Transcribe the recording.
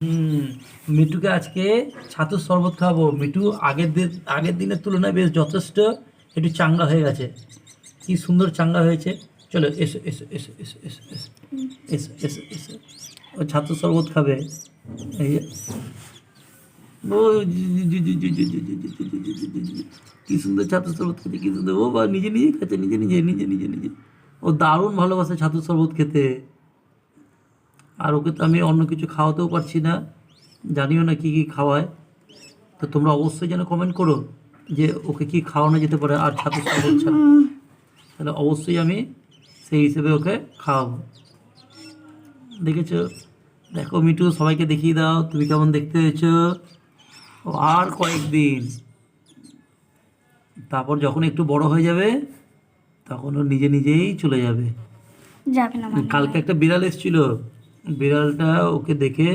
হুম, মিঠুকে আজকে ছাতুর শরবত খাবো। মিঠু আগের দিনের তুলনায় বেশ যথেষ্ট একটু চাঙ্গা হয়ে গেছে। কি সুন্দর চাঙ্গা হয়েছে। চলো এসো এসো এসো এসো এসো এসো এসো এসো এসো। ও ছাতুর শরবত খাবে। এই যে, ও কি সুন্দর ছাতুর শরবত খেতে, কি সুন্দর। ও বা নিজে নিজে খাচ্ছে, নিজে নিজে নিজে নিজে নিজে। ও দারুণ ভালোবাসে ছাতুর শরবত খেতে। আর ওকে তো আমি অন্য কিছু খাওয়াতেও পারছি না, জানিও না কী কী খাওয়ায়। তো তোমরা অবশ্যই যেন কমেন্ট করো যে ওকে কী খাওয়ানো যেতে পারে। আর ছাতুর শরবত ছাড়া তাহলে অবশ্যই আমি সেই হিসেবে ওকে খাওয়াবো। দেখেছো? দেখো মিঠু, সবাইকে দেখিয়ে দাও তুমি কেমন দেখতে হয়েছো। ও আর কয়েকদিন, তারপর যখন একটু বড় হয়ে যাবে তখন ও নিজে নিজেই চলে যাবে। যাবে না মানে কালকে একটা বিড়াল এসেছিল, বিড়ালটা ওকে দেখে